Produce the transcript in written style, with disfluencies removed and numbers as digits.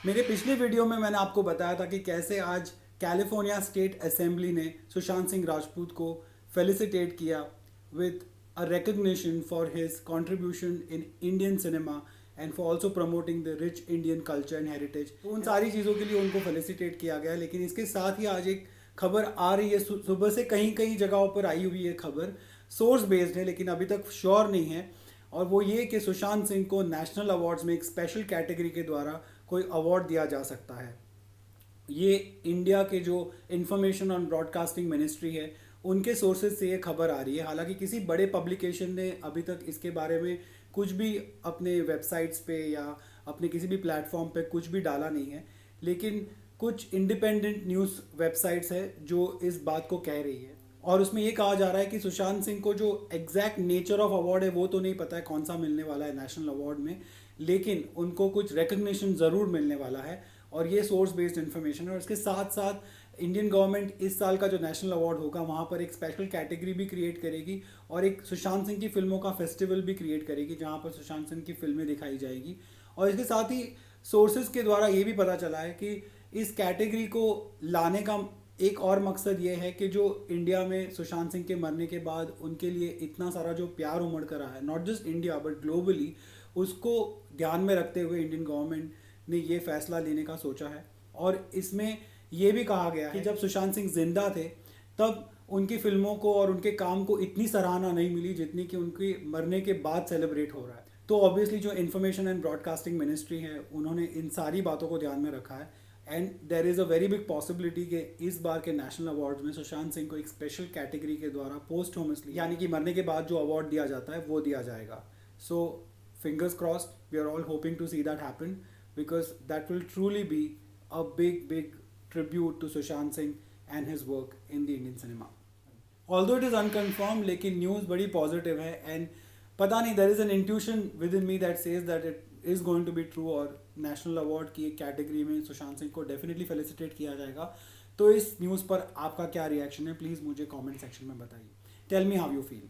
मेरे पिछले वीडियो में मैंने आपको बताया था कि कैसे आज कैलिफोर्निया स्टेट असेंबली ने सुशांत सिंह राजपूत को फेलिसिटेट किया with a recognition for his contribution in Indian cinema and for also promoting the rich Indian culture and heritage. उन सारी चीज़ों के लिए उनको फेलिसिटेट किया गया। लेकिन इसके साथ ही आज एक खबर आ रही है, सुबह से कहीं कहीं जगहों पर आई हुई है खबर, सोर्स बेस्ड है लेकिन अभी तक श्योर नहीं है। और वो ये कि सुशांत सिंह को नेशनल अवार्ड्स में एक स्पेशल कैटेगरी के द्वारा कोई अवार्ड दिया जा सकता है। ये इंडिया के जो इंफॉर्मेशन ऑन ब्रॉडकास्टिंग मिनिस्ट्री है उनके सोर्सेज से ये खबर आ रही है। हालांकि किसी बड़े पब्लिकेशन ने अभी तक इसके बारे में कुछ भी अपने वेबसाइट्स पे या अपने किसी भी प्लेटफॉर्म पे कुछ भी डाला नहीं है, लेकिन कुछ इंडिपेंडेंट न्यूज़ वेबसाइट्स है जो इस बात को कह रही है। और उसमें ये कहा जा रहा है कि सुशांत सिंह को जो एग्जैक्ट नेचर ऑफ अवार्ड है वो तो नहीं पता है कौन सा मिलने वाला है नेशनल अवार्ड में, लेकिन उनको कुछ रिकग्निशन ज़रूर मिलने वाला है। और ये सोर्स बेस्ड इन्फॉर्मेशन है। और इसके साथ साथ इंडियन गवर्नमेंट इस साल का जो नेशनल अवार्ड होगा वहाँ पर एक स्पेशल कैटेगरी भी क्रिएट करेगी और एक सुशांत सिंह की फिल्मों का फेस्टिवल भी क्रिएट करेगी जहाँ पर सुशांत सिंह की फिल्में दिखाई जाएगी। और इसके साथ ही सोर्सेज के द्वारा ये भी पता चला है कि इस कैटेगरी को लाने का एक और मकसद ये है कि जो इंडिया में सुशांत सिंह के मरने के बाद उनके लिए इतना सारा जो प्यार उमड़ कर रहा है, not just India but globally, उसको ध्यान में रखते हुए इंडियन गवर्नमेंट ने ये फैसला लेने का सोचा है। और इसमें ये भी कहा गया है कि जब सुशांत सिंह जिंदा थे तब उनकी फिल्मों को और उनके काम को इतनी सराहना नहीं मिली जितनी कि उनके मरने के बाद सेलिब्रेट हो रहा है। तो ऑब्वियसली जो इन्फॉर्मेशन एंड ब्रॉडकास्टिंग मिनिस्ट्री है उन्होंने इन सारी बातों को ध्यान में रखा है। And there is a very big possibility कि इस बार के नेशनल अवार्ड्स में सुशांत सिंह को एक स्पेशल कैटेगरी के द्वारा पोस्ट होमसली यानी कि मरने के बाद जो अवार्ड दिया जाता है वो दिया जाएगा। सो fingers crossed, we are all hoping to see that happen because that will truly be a big tribute to Sushant Singh and his work in the Indian cinema. Although it is unconfirmed, लेकिन news बड़ी positive है and पता नहीं, there is an intuition within me that says that it is going to be true और national award की एक category में सुशांत सिंह को डेफिनेटली फेलिसिटेट किया जाएगा। तो इस न्यूज़ पर आपका क्या रिएक्शन है, प्लीज़ मुझे कमेंट सेक्शन में बताइए। Tell me how you feel.